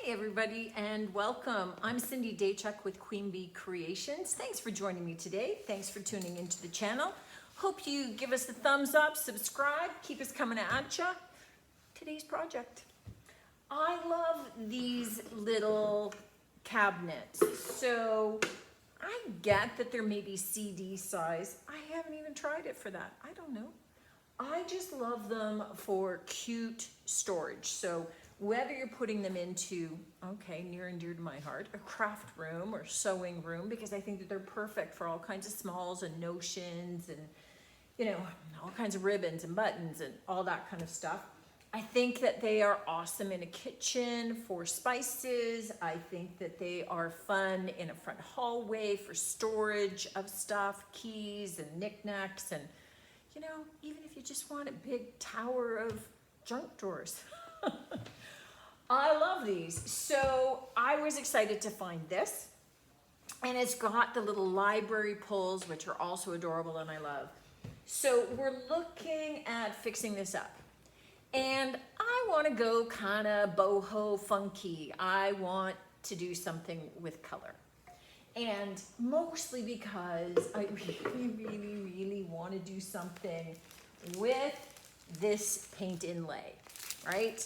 everybody, and welcome. I'm Cindy Daychuk with Queen Bee Creations. Thanks for joining me today. Thanks for tuning into the channel. Hope you give us a thumbs up, subscribe, keep us coming at ya. Today's project. I love these little cabinets. So I get that there may be CD size. I haven't even tried it for that. I don't know. I just love them for cute storage. So whether you're putting them into, okay, near and dear to my heart, a craft room or sewing room, because I think that they're perfect for all kinds of smalls and notions and, you know, all kinds of ribbons and buttons and all that kind of stuff. I think that they are awesome in a kitchen for spices. I think that they are fun in a front hallway for storage of stuff, keys and knickknacks, and, you know, even if you just want a big tower of junk drawers. I love these. So I was excited to find this, and it's got the little library pulls, which are also adorable and I love. So we're looking at fixing this up, and I want to go kind of boho funky. I want to do something with color, and mostly because I really want to do something with this paint inlay, right?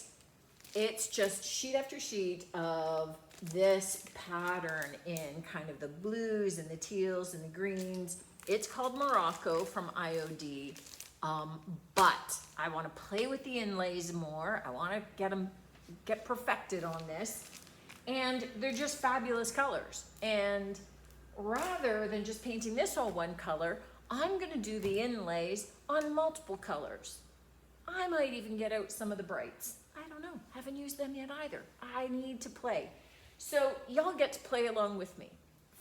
It's just sheet after sheet of this pattern in kind of the blues and the teals and the greens. It's called Morocco from IOD, but I want to play with the inlays more. I want to get perfected on this, and they're just fabulous colors. And rather than just painting this all one color, I'm going to do the inlays on multiple colors. I might even get out some of the brights. I don't know, haven't used them yet either. I need to play. So y'all get to play along with me.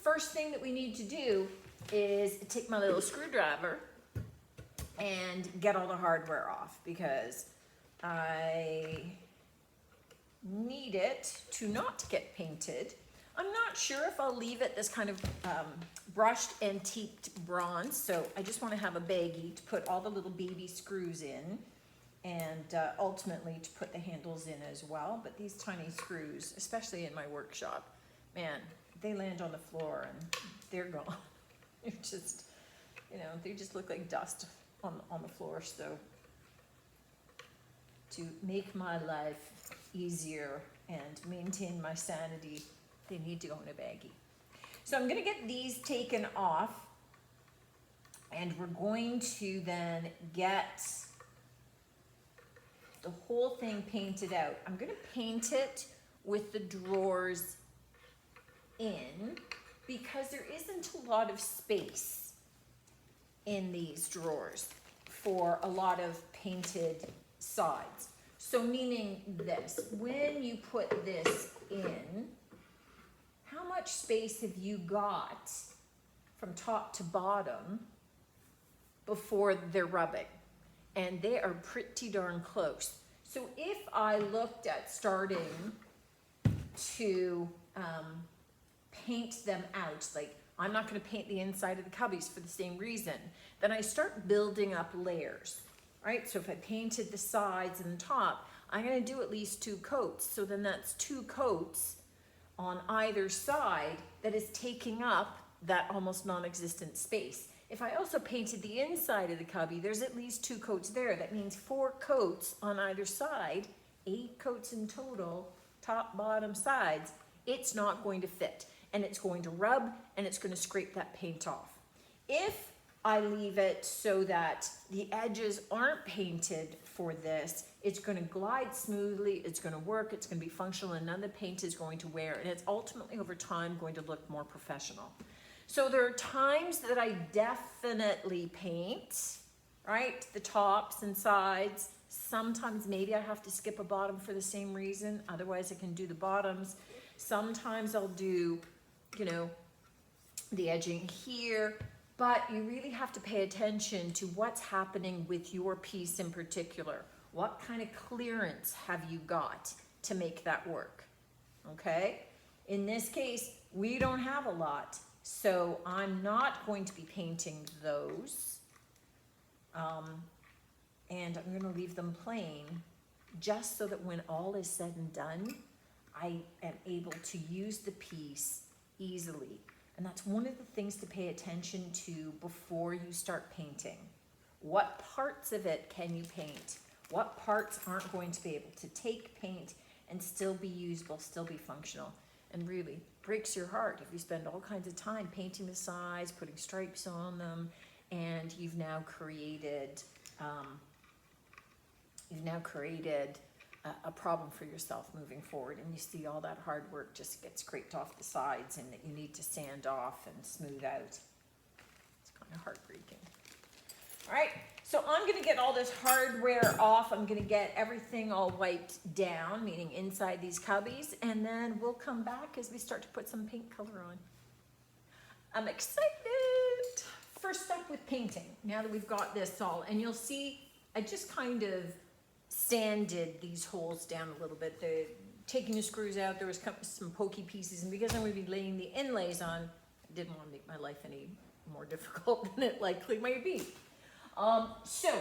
First thing that we need to do is take my little screwdriver and get all the hardware off, because I need it to not get painted. I'm not sure if I'll leave it this kind of brushed antiqued bronze, so I just want to have a baggie to put all the little baby screws in, and ultimately to put the handles in as well. But these tiny screws, especially in my workshop, man, they land on the floor and they're gone. They're just, you know, they just look like dust on the floor. So to make my life easier and maintain my sanity, they need to go in a baggie. So I'm gonna get these taken off, and we're going to then get the whole thing painted out. I'm gonna paint it with the drawers in, because there isn't a lot of space in these drawers for a lot of painted sides. So meaning this, when you put this in, how much space have you got from top to bottom before they're rubbing? And they are pretty darn close. So if I looked at starting to paint them out, like I'm not gonna paint the inside of the cubbies for the same reason, then I start building up layers, right? So if I painted the sides and the top, I'm gonna do at least 2 coats. So then that's 2 coats on either side that is taking up that almost non-existent space. If I also painted the inside of the cubby, there's at least 2 coats there. That means 4 coats on either side, 8 coats in total, top, bottom, sides. It's not going to fit, and it's going to rub, and it's going to scrape that paint off. If I leave it so that the edges aren't painted for this, it's going to glide smoothly, it's going to work, it's going to be functional, and none of the paint is going to wear, and it's ultimately over time going to look more professional. So there are times that I definitely paint, right? The tops and sides. Sometimes maybe I have to skip a bottom for the same reason. Otherwise I can do the bottoms. Sometimes I'll do, you know, the edging here. But you really have to pay attention to what's happening with your piece in particular. What kind of clearance have you got to make that work? Okay? In this case, we don't have a lot. So I'm not going to be painting those, and I'm going to leave them plain, just so that when all is said and done, I am able to use the piece easily. And that's one of the things to pay attention to before you start painting. What parts of it can you paint? What parts aren't going to be able to take paint and still be usable, still be functional? And really breaks your heart if you spend all kinds of time painting the sides, putting stripes on them, and you've now created a problem for yourself moving forward, and you see all that hard work just get scraped off the sides and that you need to sand off and smooth out. It's kind of heartbreaking. All right, so I'm gonna get all this hardware off. I'm gonna get everything all wiped down, meaning inside these cubbies, and then we'll come back as we start to put some paint color on. I'm excited. First up with painting, now that we've got this all, and you'll see I just kind of sanded these holes down a little bit. Taking the screws out, there was some pokey pieces, and because I'm going to be laying the inlays on, I didn't want to make my life any more difficult than it likely might be. So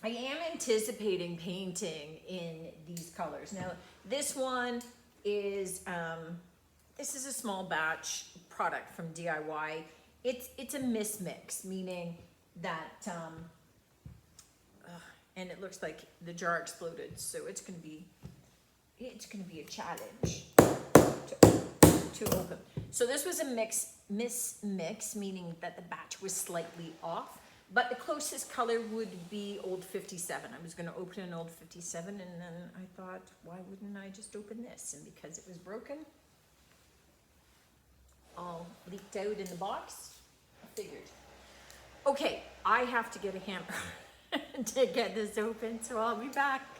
I am anticipating painting in these colors. Now this one is this is a small batch product from DIY. It's a mismix, meaning that and it looks like the jar exploded, so it's gonna be a challenge to open. So this was a mismix, meaning that the batch was slightly off, but the closest color would be Old 57. I was gonna open an Old 57, and then I thought, why wouldn't I just open this? And because it was broken, all leaked out in the box, I figured, okay, I have to get a hammer to get this open, so I'll be back.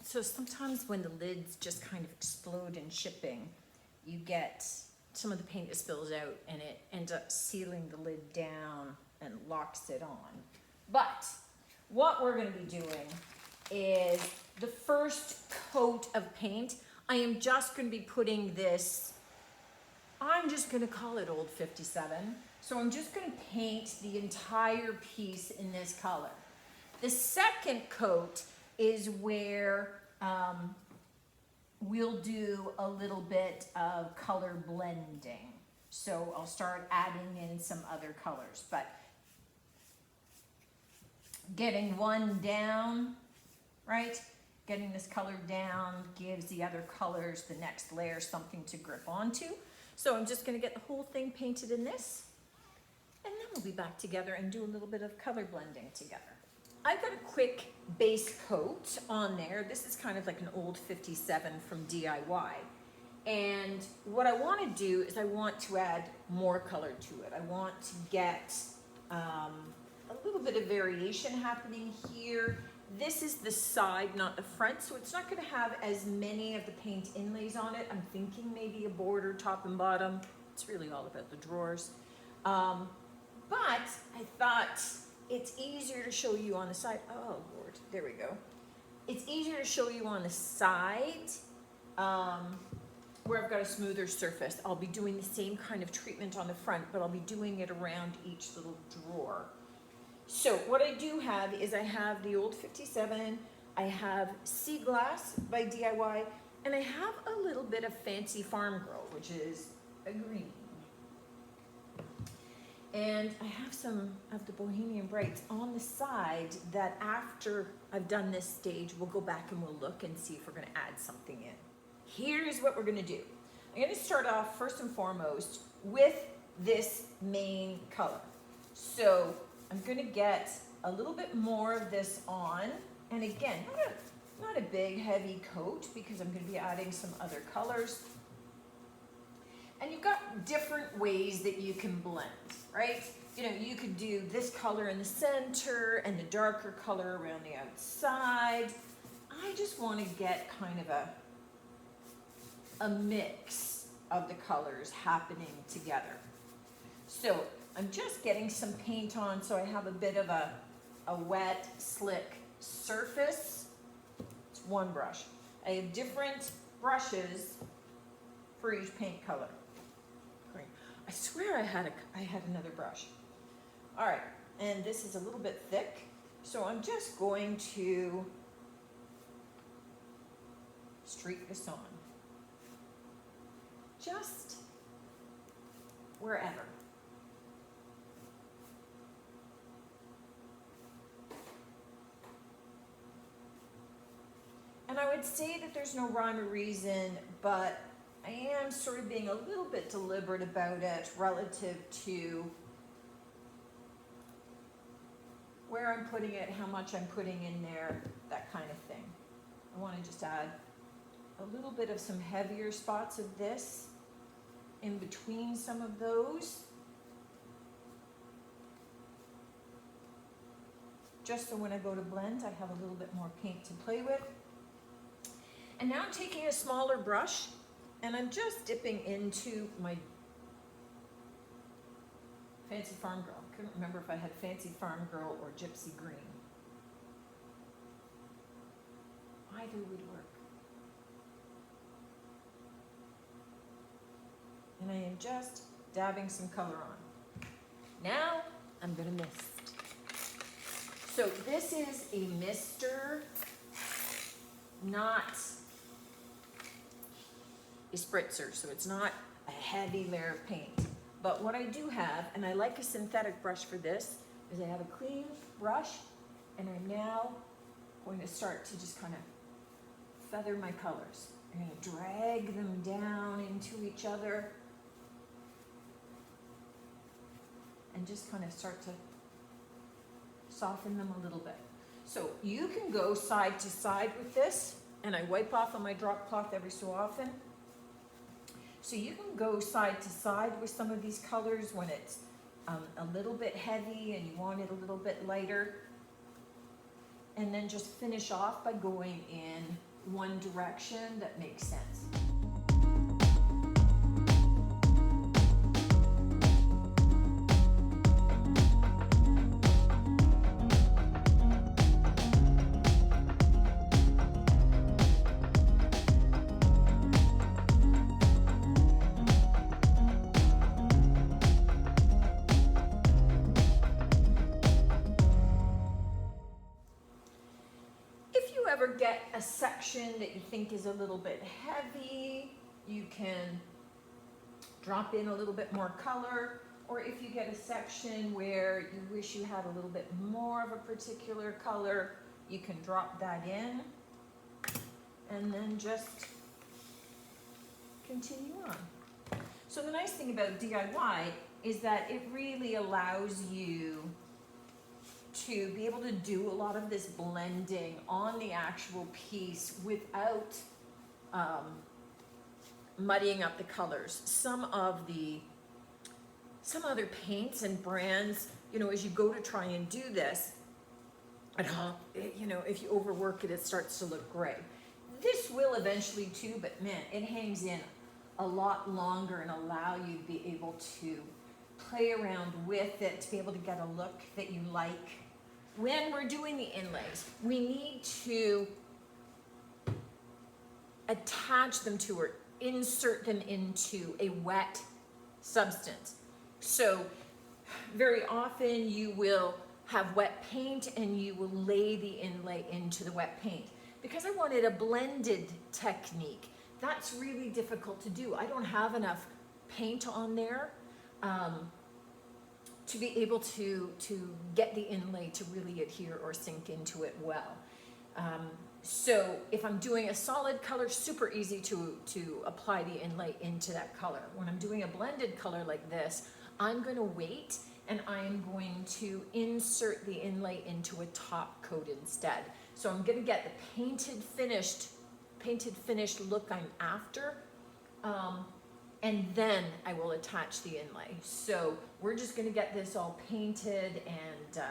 So sometimes when the lids just kind of explode in shipping, you get some of the paint that spills out and it ends up sealing the lid down and locks it on. But what we're going to be doing is the first coat of paint. I am just going to be putting this, I'm just going to call it Old 57. So I'm just going to paint the entire piece in this color. The second coat is where we'll do a little bit of color blending. So I'll start adding in some other colors, but getting one down, right? Getting this color down gives the other colors, the next layer, something to grip onto. So I'm just gonna get the whole thing painted in this, and then we'll be back together and do a little bit of color blending together. I've got a quick base coat on there. This is kind of like an Old 57 from DIY. And what I want to do is I want to add more color to it. I want to get a little bit of variation happening here. This is the side, not the front, so it's not going to have as many of the paint inlays on it. I'm thinking maybe a border top and bottom. It's really all about the drawers. But I thought it's easier to show you on the side. Oh Lord, there we go. It's easier to show you on the side where I've got a smoother surface. I'll be doing the same kind of treatment on the front, but I'll be doing it around each little drawer. So what I do have is I have the Old 57, I have Sea Glass by DIY, and I have a little bit of Fancy Farm Girl, which is a green. And I have some of the Bohemian Brights on the side that after I've done this stage, we'll go back and we'll look and see if we're gonna add something in. Here's what we're gonna do. I'm gonna start off first and foremost with this main color. So I'm gonna get a little bit more of this on. And again, not a big heavy coat because I'm gonna be adding some other colors. And you've got different ways that you can blend, right? You know, you could do this color in the center and the darker color around the outside. I just want to get kind of a mix of the colors happening together. So I'm just getting some paint on so I have a bit of a wet, slick surface. It's one brush. I have different brushes for each paint color. I swear I had another brush. All right, and this is a little bit thick, so I'm just going to streak this on. just wherever. And I would say that there's no rhyme or reason, but I am sort of being a little bit deliberate about it relative to where I'm putting it, how much I'm putting in there, that kind of thing. I want to just add a little bit of some heavier spots of this in between some of those, just so when I go to blend, I have a little bit more paint to play with. And now I'm taking a smaller brush and I'm just dipping into my Fancy Farm Girl. I couldn't remember if I had Fancy Farm Girl or Gypsy Green. Either would work. And I am just dabbing some color on. Now I'm gonna mist. So this is a mister, not a spritzer, so it's not a heavy layer of paint. But what I do have, and I like a synthetic brush for this, is I have a clean brush, and I'm now going to start to just kind of feather my colors. I'm going to drag them down into each other, and just kind of start to soften them a little bit. So you can go side to side with this, and I wipe off on my drop cloth every so often. So you can go side to side with some of these colors when it's a little bit heavy and you want it a little bit lighter. And then just finish off by going in one direction that makes sense. Ever get a section that you think is a little bit heavy, you can drop in a little bit more color, or if you get a section where you wish you had a little bit more of a particular color, you can drop that in and then just continue on. So the nice thing about DIY is that it really allows you to be able to do a lot of this blending on the actual piece without muddying up the colors. Some other paints and brands, you know, as you go to try and do this, you know, if you overwork it, it starts to look gray. This will eventually too, but man, it hangs in a lot longer and allow you to be able to play around with it, to be able to get a look that you like. When we're doing the inlays, we need to attach them to or insert them into a wet substance. So very often you will have wet paint and you will lay the inlay into the wet paint. Because I wanted a blended technique, that's really difficult to do. I don't have enough paint on there to be able to get the inlay to really adhere or sink into it well. So if I'm doing a solid color, super easy to apply the inlay into that color. When I'm doing a blended color like this, I'm going to wait and I'm going to insert the inlay into a top coat instead. So I'm going to get the painted finished look I'm after, and then I will attach the inlay. So we're just going to get this all painted, and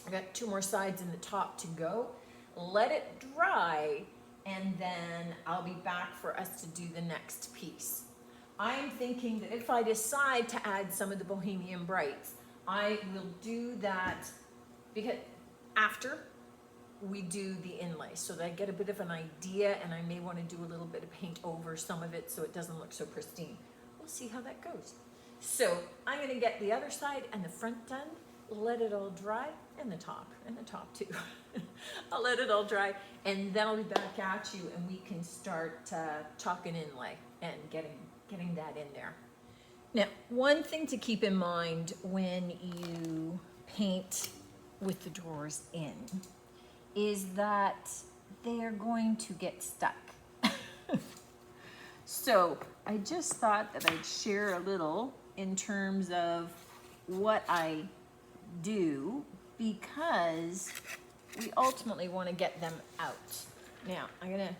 I got 2 more sides in the top to go. Let it dry, and then I'll be back for us to do the next piece. I'm thinking that if I decide to add some of the Bohemian Brights, I will do that because after we do the inlay, so that I get a bit of an idea, and I may want to do a little bit of paint over some of it so it doesn't look so pristine. We'll see how that goes. So I'm going to get the other side and the front done, let it all dry, and the top too. I'll let it all dry, and then I'll be back at you, and we can start chalking inlay and getting that in there. Now, one thing to keep in mind when you paint with the drawers in is that they are going to get stuck. So I just thought that I'd share a little in terms of what I do, because we ultimately want to get them out. Now, I'm going to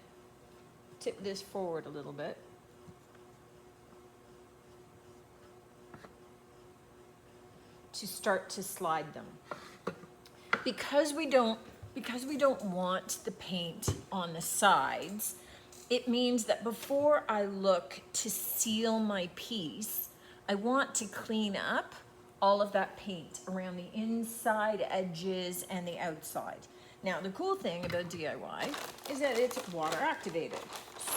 tip this forward a little bit. To start to slide them. Because we don't want the paint on the sides, it means that before I look to seal my piece, I want to clean up all of that paint around the inside edges and the outside. Now, the cool thing about DIY is that it's water activated.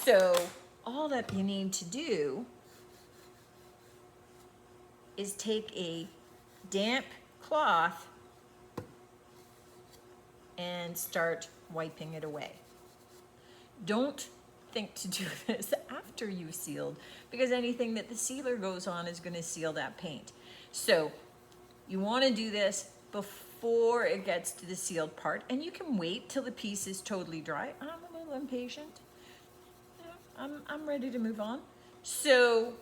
So all that you need to do is take a damp cloth and start wiping it away. Don't think to do this after you've sealed, because anything that the sealer goes on is going to seal that paint. So you want to do this before it gets to the sealed part, and you can wait till the piece is totally dry. I'm a little impatient. I'm ready to move on. So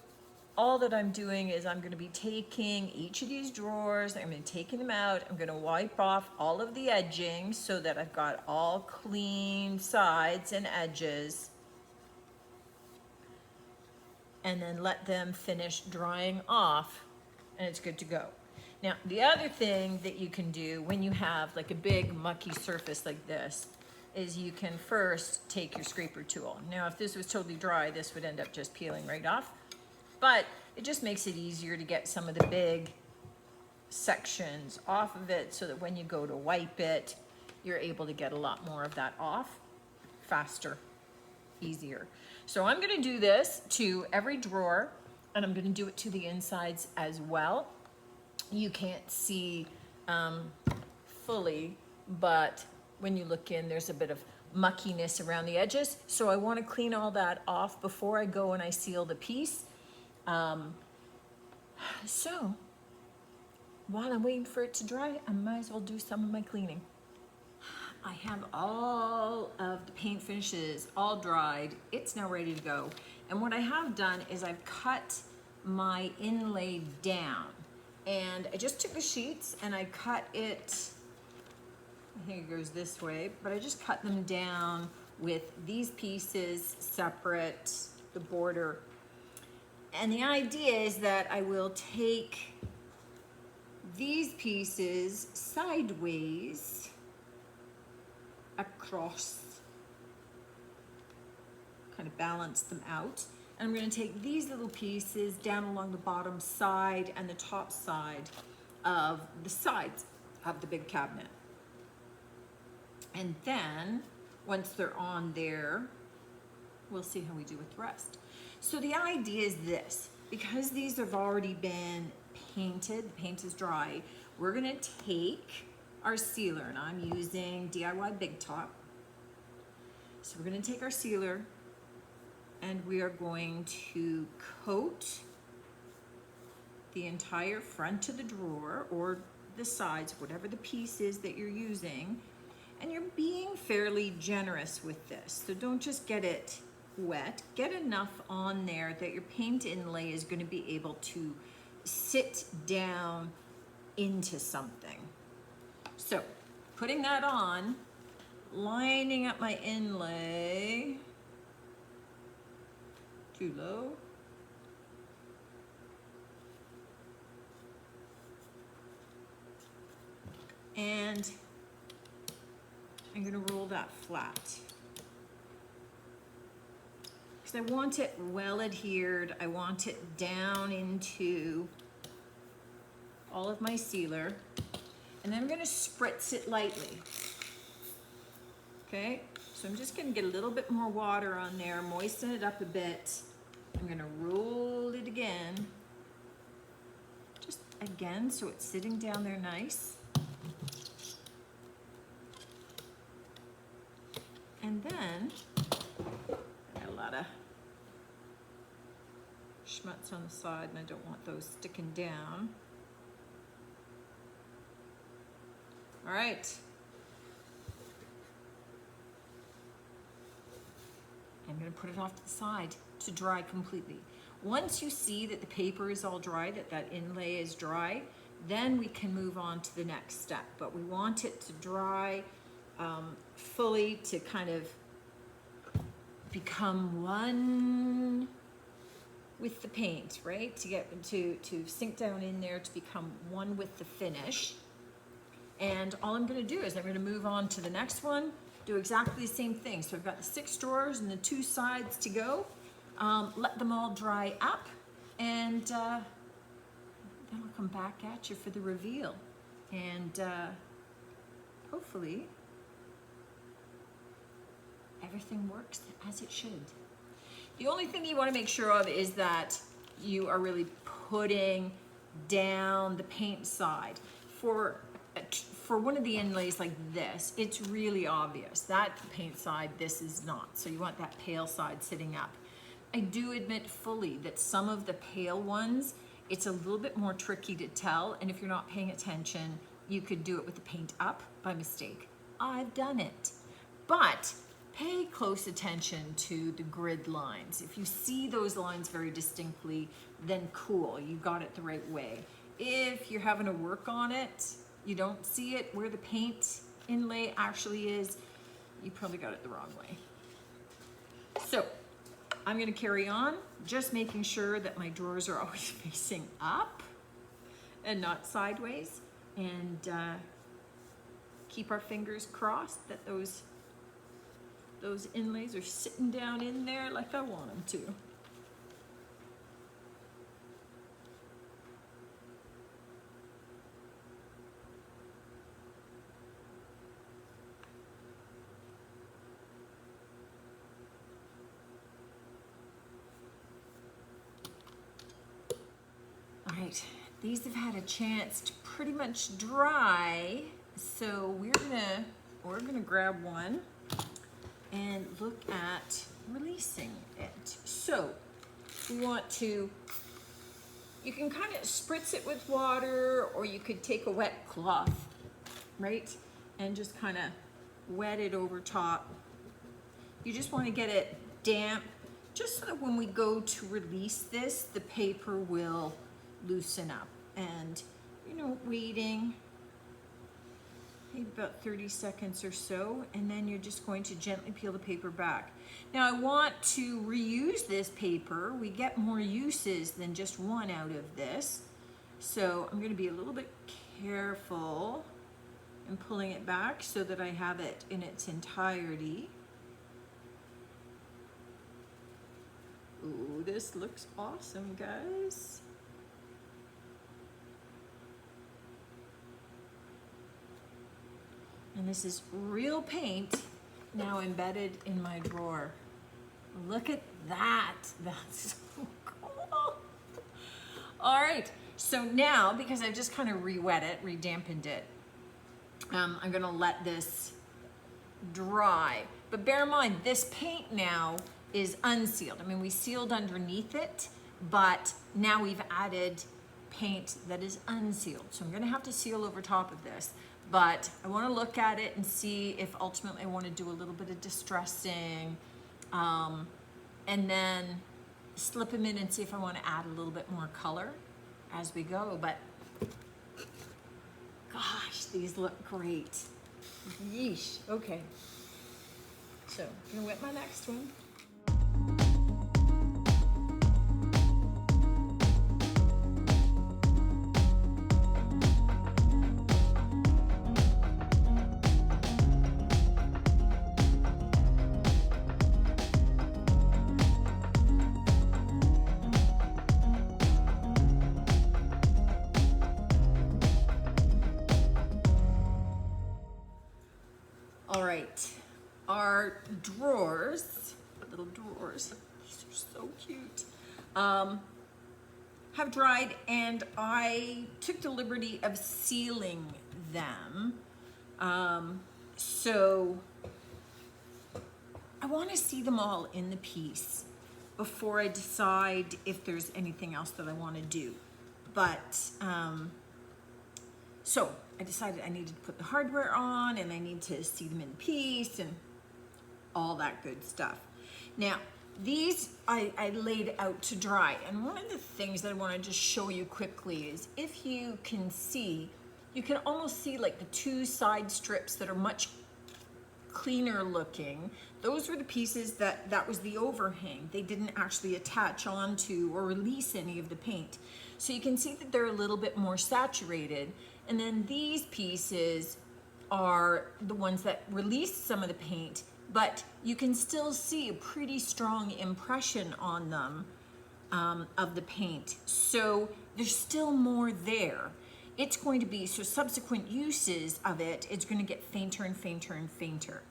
all that I'm doing is I'm going to be taking each of these drawers, I'm going to be taking them out, I'm going to wipe off all of the edging so that I've got all clean sides and edges, and then let them finish drying off, and it's good to go. Now, the other thing that you can do when you have like a big mucky surface like this is you can first take your scraper tool. Now, if this was totally dry, this would end up just peeling right off. But it just makes it easier to get some of the big sections off of it so that when you go to wipe it, you're able to get a lot more of that off faster, easier. So I'm going to do this to every drawer, and I'm going to do it to the insides as well. You can't see fully, but when you look in, there's a bit of muckiness around the edges. So I want to clean all that off before I go and I seal the piece. So while I'm waiting for it to dry, I might as well do some of my cleaning. I have all of the paint finishes all dried. It's now ready to go. And what I have done is I've cut my inlay down, and I just took the sheets and I cut it, I think it goes this way, but I just cut them down with these pieces separate, the border. And the idea is that I will take these pieces sideways across, kind of balance them out. And I'm going to take these little pieces down along the bottom side and the top side of the sides of the big cabinet. And then once they're on there, we'll see how we do with the rest. So the idea is this: because these have already been painted, the paint is dry, we're going to take our sealer, and I'm using DIY Big Top. So we're going to take our sealer and we are going to coat the entire front of the drawer or the sides, whatever the piece is that you're using. And you're being fairly generous with this. So don't just get it wet, get enough on there that your paint inlay is going to be able to sit down into something. So putting that on, lining up my inlay, too low, and I'm going to roll that flat because I want it well adhered. I want it down into all of my sealer, and then I'm going to spritz it lightly. Okay, so I'm just going to get a little bit more water on there, moisten it up a bit. I'm going to roll it again, just again so it's sitting down there nice. And then, I got a lot of schmutz on the side and I don't want those sticking down. All right. I'm gonna put it off to the side to dry completely. Once you see that the paper is all dry, that inlay is dry, then we can move on to the next step. But we want it to dry fully to kind of become one with the paint, right? To get to sink down in there, to become one with the finish. And all I'm gonna do is I'm gonna move on to the next one, do exactly the same thing. So I've got the 6 drawers and the 2 sides to go. Let them all dry up, and then I'll come back at you for the reveal. And hopefully everything works as it should. The only thing you want to make sure of is that you are really putting down the paint side. For one of the inlays like this, it's really obvious. That's the paint side, this is not. So you want that pale side sitting up. I do admit fully that some of the pale ones, it's a little bit more tricky to tell, and if you're not paying attention, you could do it with the paint up by mistake. I've done it. But pay close attention to the grid lines. If you see those lines very distinctly, then cool, you got it the right way. If you're having to work on it, you don't see it where the paint inlay actually is, you probably got it the wrong way. So I'm gonna carry on, just making sure that my drawers are always facing up and not sideways, and keep our fingers crossed that those inlays are sitting down in there like I want them to. All right, these have had a chance to pretty much dry, so we're gonna grab one and look at releasing it. So we want to, you can kind of spritz it with water, or you could take a wet cloth, right? And just kind of wet it over top. You just want to get it damp, just so that when we go to release this, the paper will loosen up. And, you know, waiting maybe about 30 seconds or so, and then you're just going to gently peel the paper back. Now I want to reuse this paper. We get more uses than just one out of this. So I'm going to be a little bit careful in pulling it back so that I have it in its entirety. Ooh, this looks awesome, guys. And this is real paint now embedded in my drawer. Look at that. That's so cool. All right, so now, because I've just kind of re-wet it, re-dampened it, I'm gonna let this dry. But bear in mind, this paint now is unsealed. I mean, we sealed underneath it, but now we've added paint that is unsealed. So I'm gonna have to seal over top of this. But I want to look at it and see if ultimately I want to do a little bit of distressing, and then slip them in and see if I want to add a little bit more color as we go. But gosh, these look great. Yeesh. Okay. So I'm gonna wet my next one. All right, our drawers, little drawers, these are so cute, have dried, and I took the liberty of sealing them. So I want to see them all in the piece before I decide if there's anything else that I want to do. But so I decided I needed to put the hardware on, and I need to see them in the piece and all that good stuff. Now, these I laid out to dry, and one of the things that I want to just show you quickly is, if you can see, you can almost see like the two side strips that are much cleaner looking. Those were the pieces that was the overhang. They didn't actually attach onto or release any of the paint. So you can see that they're a little bit more saturated. And then these pieces are the ones that release some of the paint, but you can still see a pretty strong impression on them of the paint. So there's still more there. It's going to be, so subsequent uses of it, it's going to get fainter and fainter and fainter.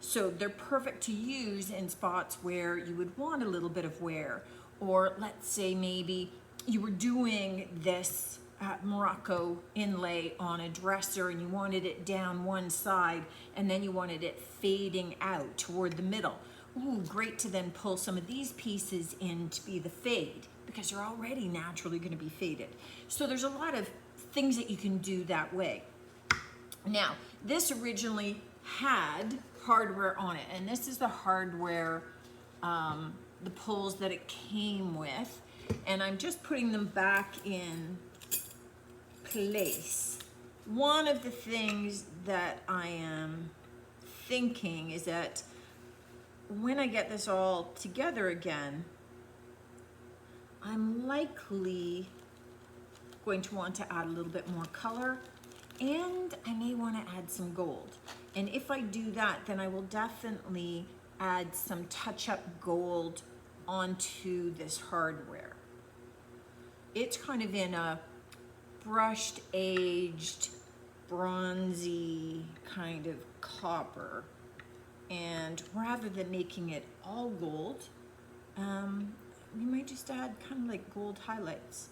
So they're perfect to use in spots where you would want a little bit of wear. Or let's say maybe you were doing this Morocco inlay on a dresser and you wanted it down one side and then you wanted it fading out toward the middle. Ooh, great to then pull some of these pieces in to be the fade, because they're already naturally going to be faded. So there's a lot of things that you can do that way. Now, this originally had hardware on it, and this is the hardware, the pulls that it came with, and I'm just putting them back in place. One of the things that I am thinking is that when I get this all together again, I'm likely going to want to add a little bit more color, and I may want to add some gold. And if I do that, then I will definitely add some touch-up gold onto this hardware. It's kind of in a brushed, aged, bronzy kind of copper. And rather than making it all gold, we might just add kind of like gold highlights.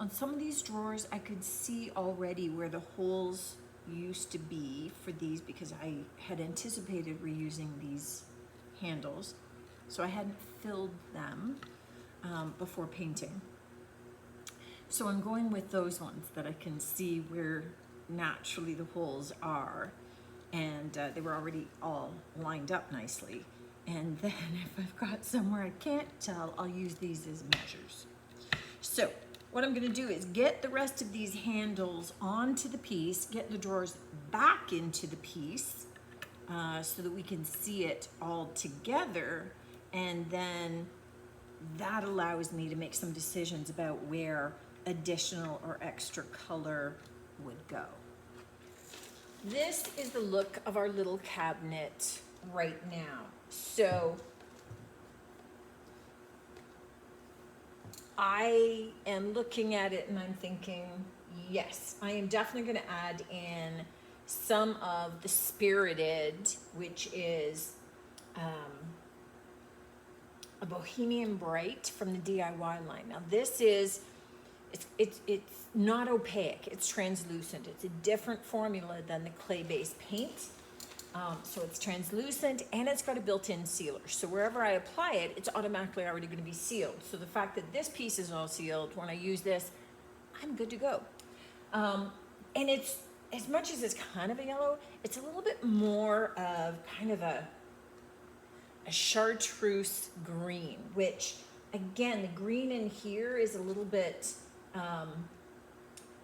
On some of these drawers, I could see already where the holes used to be for these, because I had anticipated reusing these handles. So I hadn't filled them before painting. So I'm going with those ones that I can see where naturally the holes are. And they were already all lined up nicely. And then if I've got somewhere I can't tell, I'll use these as measures. So what I'm gonna do is get the rest of these handles onto the piece, get the drawers back into the piece so that we can see it all together, and then that allows me to make some decisions about where additional or extra color would go. This is the look of our little cabinet right now. So I am looking at it and I'm thinking, yes, I am definitely going to add in some of the Spirited, which is a Bohemian Bright from the DIY line. Now this is, it's not opaque, it's translucent. It's a different formula than the clay-based paint. So it's translucent, and it's got a built-in sealer. So wherever I apply it, it's automatically already going to be sealed. So the fact that this piece is all sealed, when I use this, I'm good to go. And it's, as much as it's kind of a yellow, it's a little bit more of kind of a chartreuse green, which again, the green in here is a little bit,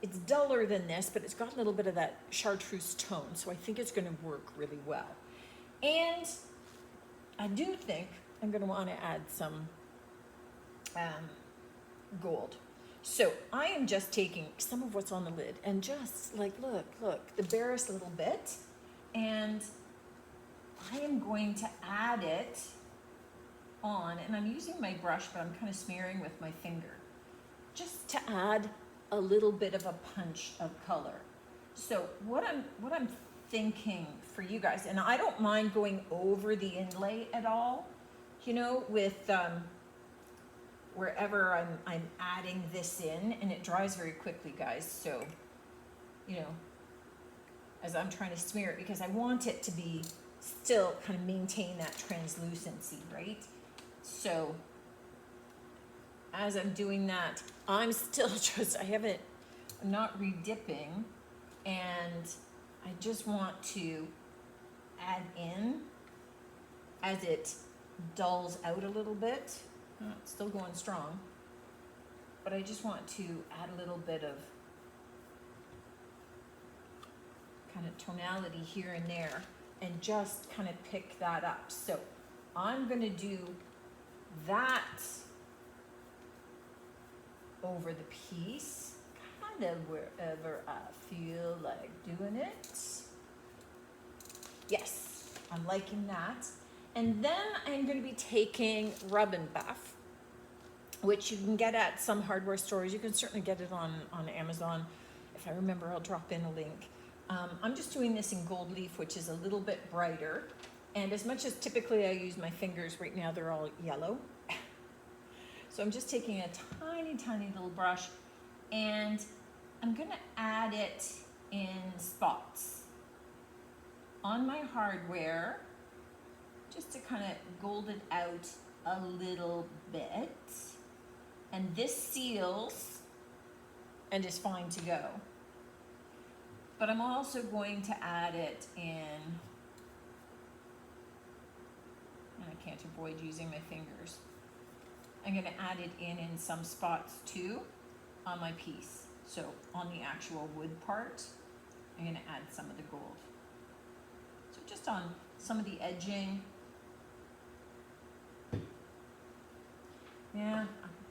it's duller than this, but it's got a little bit of that chartreuse tone, so I think it's going to work really well. And I do think I'm going to want to add some gold. So I am just taking some of what's on the lid and just like, look, the barest little bit, and I am going to add it on, and I'm using my brush, but I'm kind of smearing with my finger, just to add a little bit of a punch of color. So what I'm thinking for you guys, and I don't mind going over the inlay at all, you know, with wherever I'm adding this in, and it dries very quickly, guys, so, you know, as I'm trying to smear it, because I want it to be still kind of maintain that translucency, right? So as I'm doing that, I'm still just, I'm not re-dipping, and I just want to add in as it dulls out a little bit. It's still going strong, but I just want to add a little bit of kind of tonality here and there and just kind of pick that up. So I'm going to do that over the piece, kind of wherever I feel like doing it. Yes, I'm liking that. And then I'm going to be taking Rub and Buff, which you can get at some hardware stores. You can certainly get it on Amazon. If I remember, I'll drop in a link. I'm just doing this in Gold Leaf, which is a little bit brighter. And as much as typically I use my fingers, right now they're all yellow. So I'm just taking a tiny, tiny little brush, and I'm gonna add it in spots on my hardware, just to kind of gold it out a little bit. And this seals and is fine to go. But I'm also going to add it in, and I can't avoid using my fingers. I'm going to add it in some spots too on my piece. So on the actual wood part, I'm going to add some of the gold. So just on some of the edging. Yeah,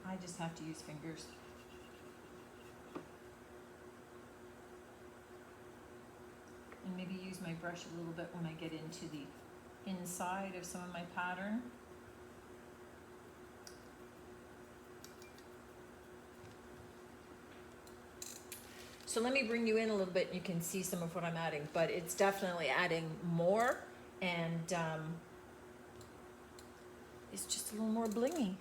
I just have to use fingers. And maybe use my brush a little bit when I get into the inside of some of my pattern. So let me bring you in a little bit and you can see some of what I'm adding, but it's definitely adding more, and it's just a little more blingy.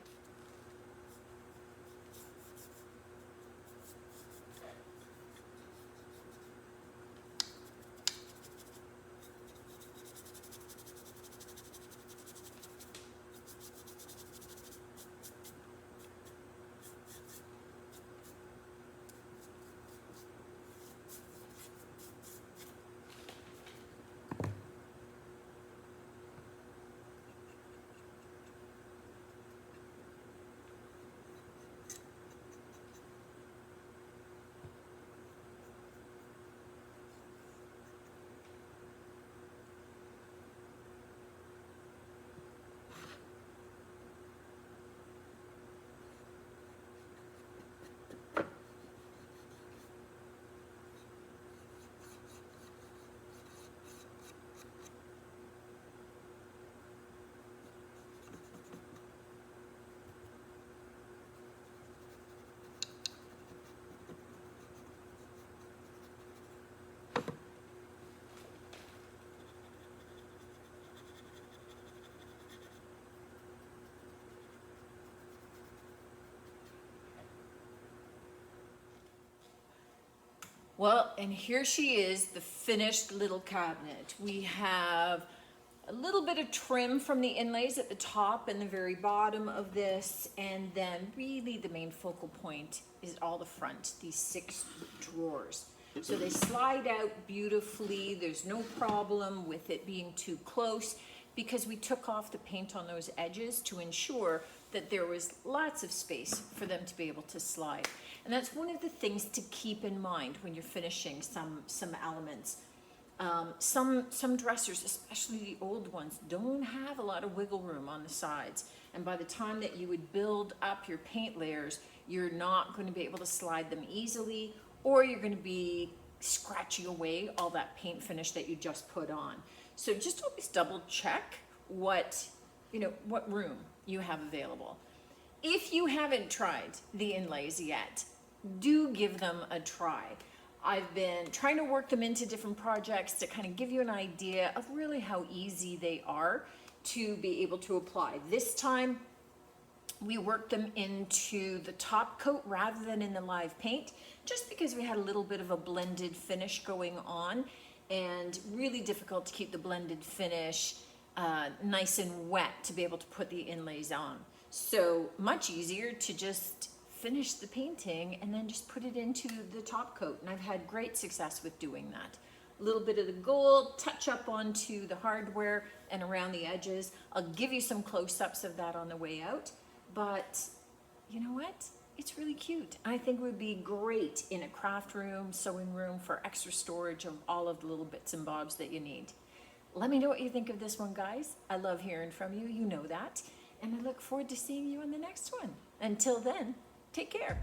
Well, and here she is, the finished little cabinet. We have a little bit of trim from the inlays at the top and the very bottom of this, and then really the main focal point is all the front, these 6 drawers. So they slide out beautifully. There's no problem with it being too close, because we took off the paint on those edges to ensure that there was lots of space for them to be able to slide. And that's one of the things to keep in mind when you're finishing some elements. Some dressers, especially the old ones, don't have a lot of wiggle room on the sides. And by the time that you would build up your paint layers, you're not going to be able to slide them easily, or you're going to be scratching away all that paint finish that you just put on. So just always double check what room you have available. If you haven't tried the inlays yet, do give them a try. I've been trying to work them into different projects to kind of give you an idea of really how easy they are to be able to apply. This time, we worked them into the top coat rather than in the live paint, just because we had a little bit of a blended finish going on, and really difficult to keep the blended finish nice and wet to be able to put the inlays on. So much easier to just finish the painting and then just put it into the top coat. And I've had great success with doing that. A little bit of the gold, touch up onto the hardware and around the edges. I'll give you some close-ups of that on the way out. But you know what? It's really cute. I think it would be great in a craft room, sewing room, for extra storage of all of the little bits and bobs that you need. Let me know what you think of this one, guys. I love hearing from you. You know that. And I look forward to seeing you on the next one. Until then, take care.